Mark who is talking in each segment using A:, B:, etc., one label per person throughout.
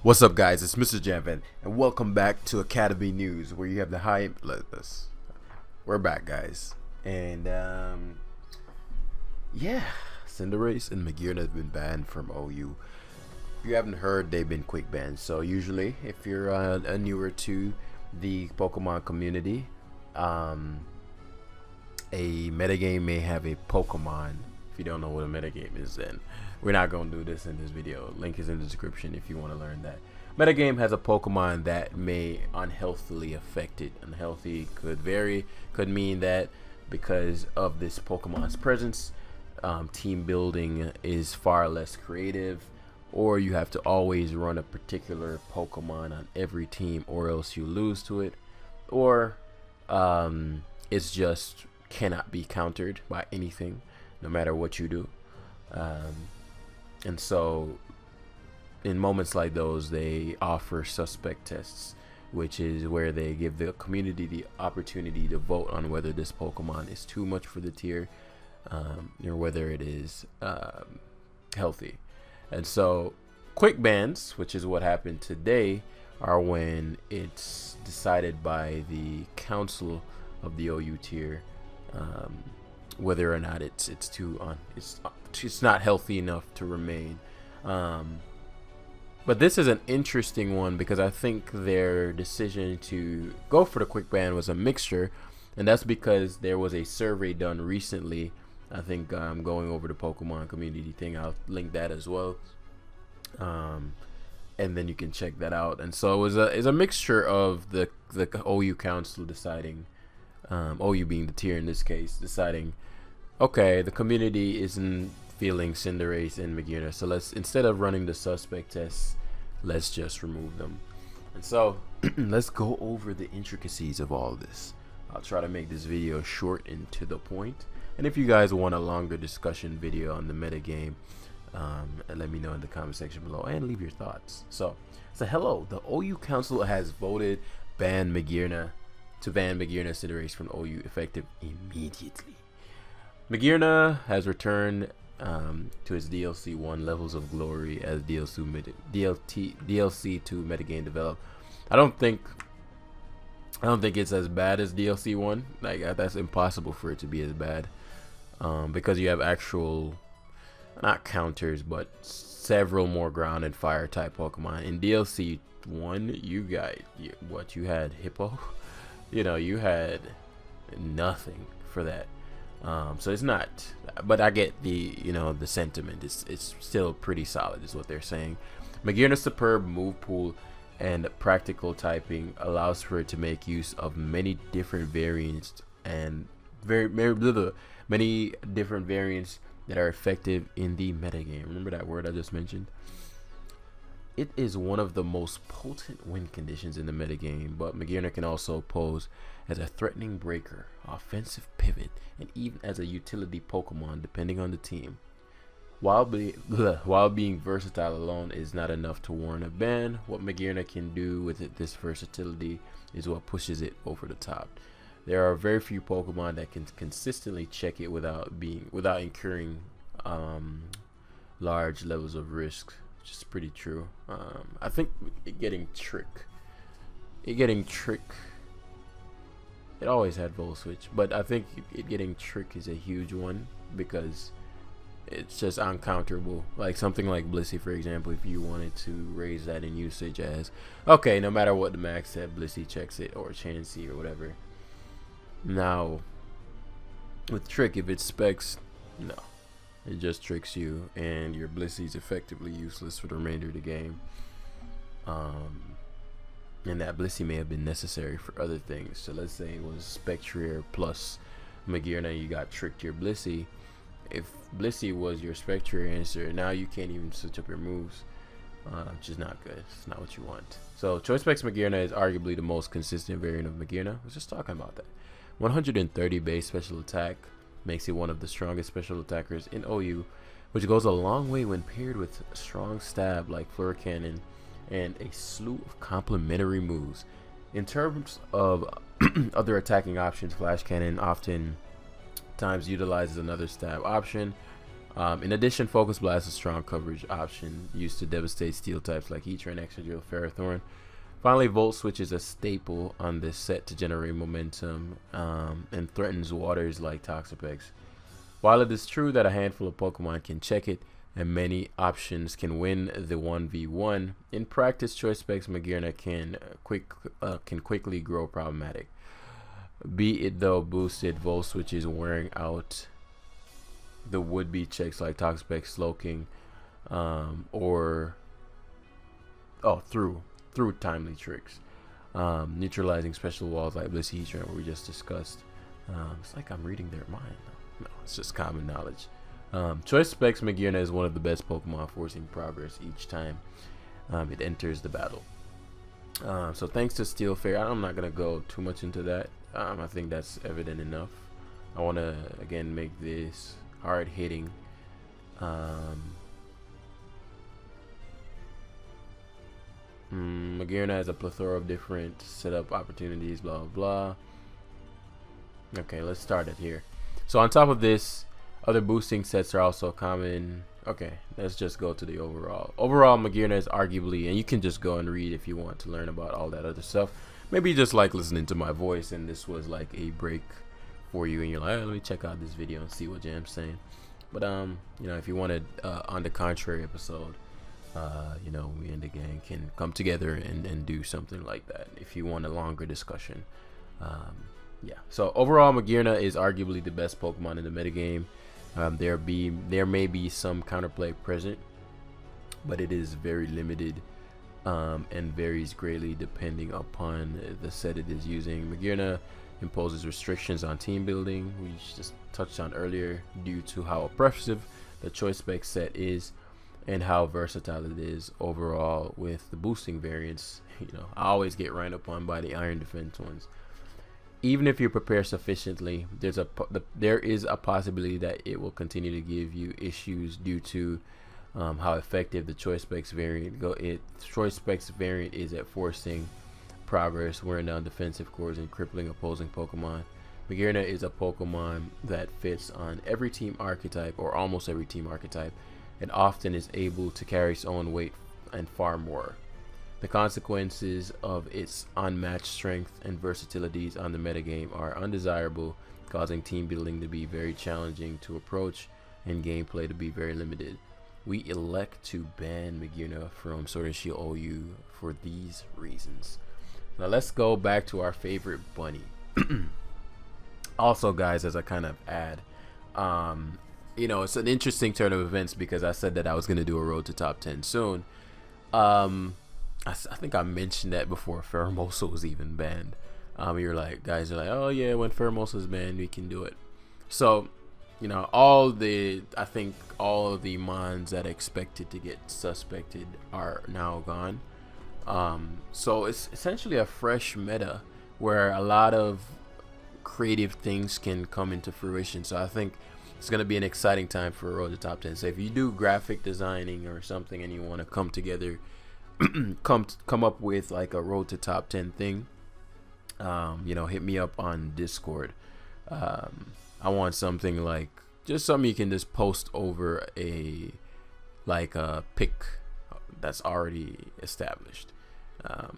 A: What's up, guys? It's Mr. Janvan, and welcome back to Academy News, where you have the high. We're back, guys, and yeah, Cinderace and Magearna have been banned from OU. If you haven't heard, they've been quick banned. So usually, if you're newer to the Pokemon community, a metagame may have a Pokemon. If you don't know what a metagame is, then we're not going to do this in this video. Link is in the description if you want to learn that. Metagame has a Pokemon that may unhealthily affect it. Unhealthy could vary, could mean that because of this Pokemon's presence, team building is far less creative, or you have to always run a particular Pokemon on every team or else you lose to it, or it's just cannot be countered by anything no matter what you do. And so in moments like those, they offer suspect tests, which is where they give the community the opportunity to vote on whether this Pokemon is too much for the tier, or whether it is healthy. And so quick bans, which is what happened today, are when it's decided by the council of the OU tier whether or not it's not healthy enough to remain. But this is an interesting one because I think their decision to go for the quick ban was a mixture, and that's because there was a survey done recently. I think I'm going over the Pokemon community thing. I'll link that as well, and then you can check that out. And so it was a mixture of the OU council deciding, OU being the tier in this case, deciding, okay, the community isn't feeling Cinderace and Magearna, so let's, instead of running the suspect tests, let's just remove them. And so let's go over the intricacies of all this. I'll try to make this video short and to the point, and if you guys want a longer discussion video on the metagame, let me know in the comment section below and leave your thoughts. So hello, the OU council has voted to ban Magearna Cinderace from OU effective immediately. Magearna has returned to its DLC 1 Levels of Glory as DLC 2 metagame developed. I don't think it's as bad as DLC 1. Like, that's impossible for it to be as bad, because you have actual, not counters, but several more ground and fire type Pokemon. In DLC 1, you had Hippo. You had nothing for that. So it's not, but I get the the sentiment. It's still pretty solid is what they're saying. Magearna's superb move pool and practical typing allows for it to make use of many different variants and many different variants that are effective in the metagame. Remember that word I just mentioned? It is one of the most potent win conditions in the metagame, but Magearna can also pose as a threatening breaker, offensive pivot, and even as a utility Pokemon depending on the team. While being versatile alone is not enough to warrant a ban, what Magearna can do with this versatility is what pushes it over the top. There are very few Pokemon that can consistently check it without incurring large levels of risk, which is pretty true. I think it getting trick, it always had Volt Switch, but I think it getting trick is a huge one because it's just uncounterable. Like something like Blissey, for example, if you wanted to raise that in usage as, okay, no matter what the max said, Blissey checks it, or Chansey or whatever. Now with trick, if it specs, no, it just tricks you, and your Blissey is effectively useless for the remainder of the game. And that Blissey may have been necessary for other things. So let's say it was Spectrier plus Magearna, you got tricked your Blissey. If Blissey was your Spectrier answer, now you can't even switch up your moves, which is not good. It's not what you want. So Choice Specs Magearna is arguably the most consistent variant of Magearna. I was just talking about that. 130 base special attack makes it one of the strongest special attackers in OU, which goes a long way when paired with a strong stab like Fleur Cannon and a slew of complementary moves. In terms of other attacking options, Flash Cannon often times utilizes another stab option, In addition, Focus Blast is a strong coverage option used to devastate steel types like Heatran, Excadrill, Ferrothorn. Finally, Volt Switch is a staple on this set to generate momentum and threatens waters like Toxapex. While it is true that a handful of Pokemon can check it and many options can win the 1v1, in practice, Choice Specs Magearna can quickly grow problematic. Be it though boosted, Volt Switch is wearing out the would-be checks like Toxapex, Slowking, through timely tricks, neutralizing special walls like Blissey Heatran, where we just discussed. It's like I'm reading their mind. No, it's just common knowledge. Choice Specs Magearna is one of the best Pokemon forcing progress each time it enters the battle. So thanks to Steel Fairy, I'm not gonna go too much into that. I think that's evident enough. I want to again make this hard hitting. Magearna has a plethora of different setup opportunities, blah blah blah. Okay, let's start it here. So on top of this, other boosting sets are also common. Okay, let's just go to the overall. Overall, Magearna is arguably, and you can just go and read if you want to learn about all that other stuff. Maybe you just like listening to my voice and this was like a break for you and you're like, oh, let me check out this video and see what Jam's saying. But you know, if you wanted on the contrary episode, you know, we in the gang can come together and do something like that if you want a longer discussion. Yeah, so overall, Magearna is arguably the best Pokemon in the metagame. There may be some counterplay present, but it is very limited and varies greatly depending upon the set it is using. Magearna imposes restrictions on team building, we just touched on earlier, due to how oppressive the Choice Spec set is and how versatile it is overall with the boosting variants. You know, I always get ran up on by the Iron Defense ones. Even if you prepare sufficiently, there is a possibility that it will continue to give you issues due to how effective the Choice Specs variant is at forcing progress, wearing down defensive cores, and crippling opposing Pokemon. Magearna is a Pokemon that fits on every team archetype, or almost every team archetype, and often is able to carry its own weight and far more. The consequences of its unmatched strength and versatilities on the metagame are undesirable, causing team building to be very challenging to approach and gameplay to be very limited. We elect to ban Magearna from Sword and Shield OU for these reasons. Now let's go back to our favorite bunny. Also, guys, as I kind of add, you know, it's an interesting turn of events because I said that I was going to do a road to top 10 soon. I think I mentioned that before Pheromosa was even banned. You're like, guys are like, oh yeah, when Pheromosa is banned, we can do it. So, you know, I think all of the mons that expected to get suspected are now gone. So it's essentially a fresh meta where a lot of creative things can come into fruition. So I think it's going to be an exciting time for a road to top 10. So if you do graphic designing or something and you want to come together, come up with like a road to top 10 thing, you know, hit me up on Discord. I want something like just something you can just post over a pick that's already established, but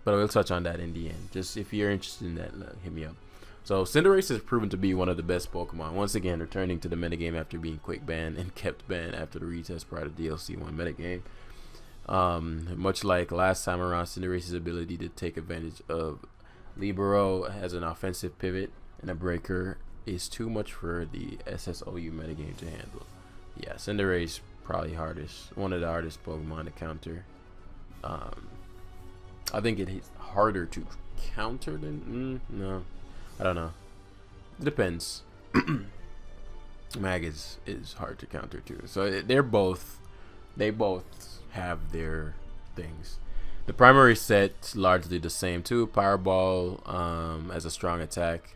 A: we'll touch on that in the end. Just if you're interested in that, hit me up. So Cinderace has proven to be one of the best Pokemon, once again returning to the metagame after being quick banned and kept banned after the retest prior to DLC 1 metagame. Much like last time around, Cinderace's ability to take advantage of Libero as an offensive pivot and a breaker is too much for the SSOU metagame to handle. Yeah, Cinderace probably one of the hardest Pokemon to counter. I think it is harder to counter than no, I don't know. It depends. Mag is hard to counter too. So they both have their things. The primary set's largely the same too. Powerball as a strong attack.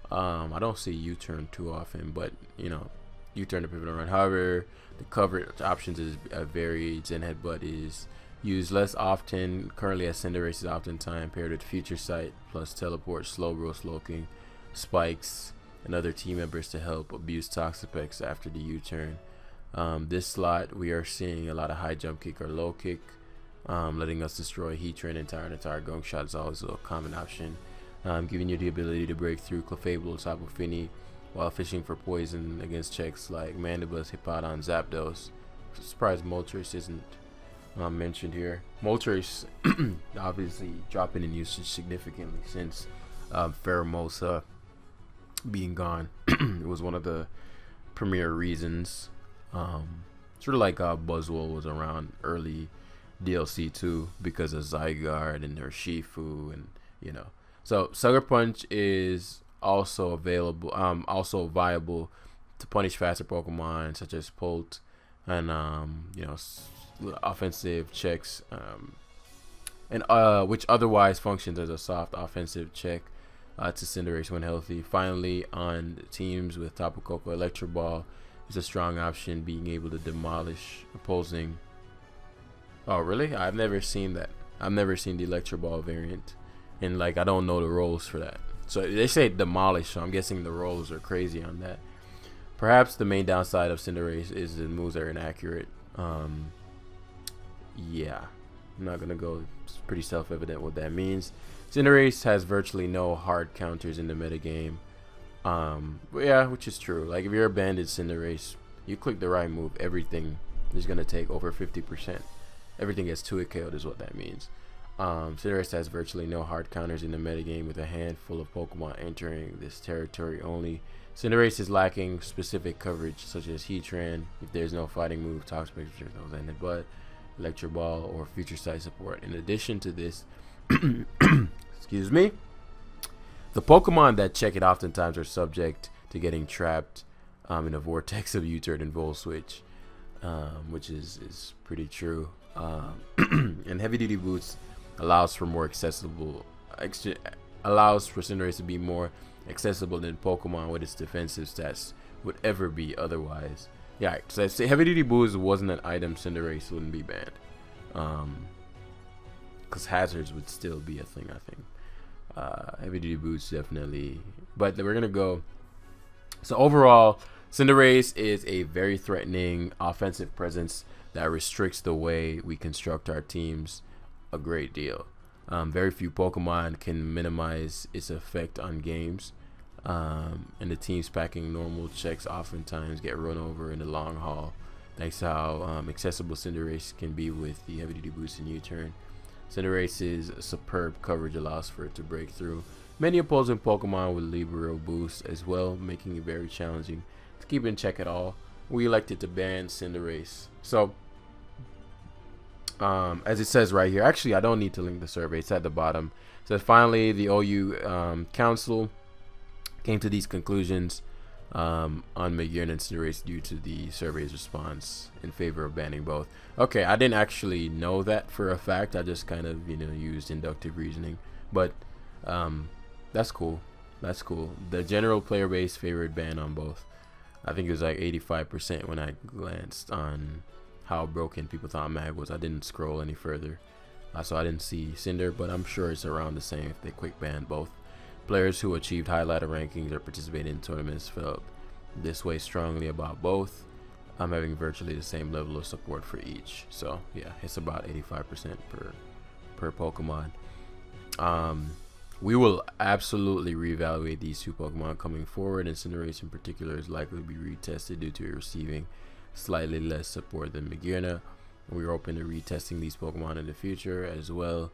A: I don't see U-turn too often, but you know, U-turn to pivot around. However, the coverage options is varied. Zen Headbutt is used less often. Currently, as Cinderace is oftentimes paired with Future Sight plus Teleport, Slowbro, Slowking, Spikes, and other team members to help abuse Toxapex after the U-turn. This slot, we are seeing a lot of high jump kick or low kick, letting us destroy Heatran and Tyranitar. Going shot is always a common option, giving you the ability to break through Clefable, Tapu Fini, while fishing for poison against checks like Mandibus, Hippowdon, Zapdos. Surprised Moltres isn't mentioned here. Moltres obviously dropping in usage significantly since Pheromosa being gone. It was one of the premier reasons. Sort of like Buzzwole was around early DLC too, because of Zygarde and Urshifu, and so Sucker Punch is also available, also viable to punish faster Pokemon such as Polt, and offensive checks, and which otherwise functions as a soft offensive check to Cinderace when healthy. Finally, on teams with Tapu Koko, Electro Ball is a strong option, being able to demolish opposing. Oh, really? I've never seen that. I've never seen the Electro Ball variant, and I don't know the roles for that. So they say demolish, so I'm guessing the rolls are crazy on that. Perhaps the main downside of Cinderace is the moves are inaccurate. Yeah, I'm not gonna go. It's pretty self-evident what that means. Cinderace has virtually no hard counters in the metagame. Yeah, which is true. If you're a banded Cinderace, you click the right move, everything is gonna take over 50%. Everything gets 2-hit KO'd is what that means. Cinderace has virtually no hard counters in the metagame, with a handful of Pokemon entering this territory only. Cinderace is lacking specific coverage, such as Heatran, if there's no fighting move, Toxic, those ended, but Electro Ball or Future Sight support. In addition to this, excuse me, the Pokemon that check it oftentimes are subject to getting trapped in a vortex of U-turn and Volt Switch, which is pretty true. And Heavy Duty Boots allows for Cinderace to be more accessible than Pokemon with its defensive stats would ever be otherwise. Yeah, so I say Heavy Duty Boots wasn't an item, Cinderace wouldn't be banned. Because hazards would still be a thing, I think. Heavy Duty Boots definitely, but we're gonna go. So overall, Cinderace is a very threatening offensive presence that restricts the way we construct our teams a great deal. Very few Pokemon can minimize its effect on games, and the teams packing normal checks oftentimes get run over in the long haul, thanks to how accessible Cinderace can be with the Heavy Duty Boost and U-turn. Cinderace's superb coverage allows for it to break through many opposing Pokemon with Libero boost as well, making it very challenging to keep in check at all. We elected to ban Cinderace. So as it says right here, actually I don't need to link the survey, it's at the bottom. It says finally the OU council came to these conclusions on Magearna and Cinderace due to the survey's response in favor of banning both. Okay, I didn't actually know that for a fact. I just kind of used inductive reasoning, but that's cool. That's cool. The general player base favored ban on both. I think it was 85% when I glanced on how broken people thought Mag was. I didn't scroll any further, so I didn't see Cinder, but I'm sure it's around the same if they quick ban both. Players who achieved high ladder rankings or participated in tournaments felt this way strongly about both. I'm having virtually the same level of support for each. So yeah, it's about 85% per Pokemon. We will absolutely reevaluate these two Pokemon coming forward, and Cinderace in particular is likely to be retested due to receiving slightly less support than Magearna. We're open to retesting these Pokemon in the future as well,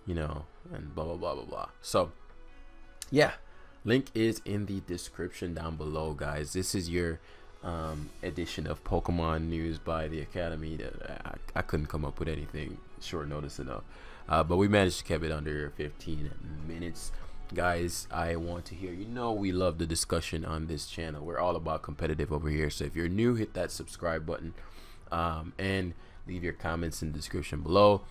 A: and blah blah blah blah blah. So yeah, link is in the description down below, guys. This is your edition of Pokemon news by the Academy. I couldn't come up with anything short notice enough, but we managed to keep it under 15 minutes. Guys, I want to hear, we love the discussion on this channel. We're all about competitive over here, so if you're new, hit that subscribe button, and leave your comments in the description below.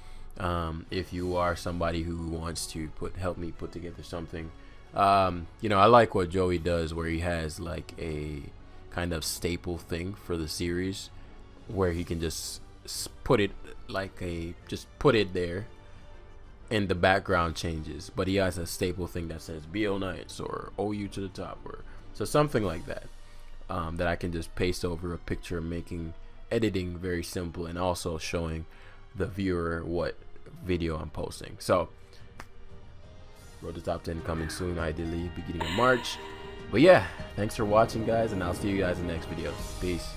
A: If you are somebody who wants to help me put together something, I like what Joey does, where he has like a kind of staple thing for the series, where he can just put it there and the background changes, but he has a staple thing that says BO Knights or OU to the top, or so something like that, that I can just paste over a picture, making editing very simple, and also showing the viewer what video I'm posting. So Road to Top 10 coming soon, ideally beginning of March. But yeah, thanks for watching, guys, and I'll see you guys in the next video. Peace.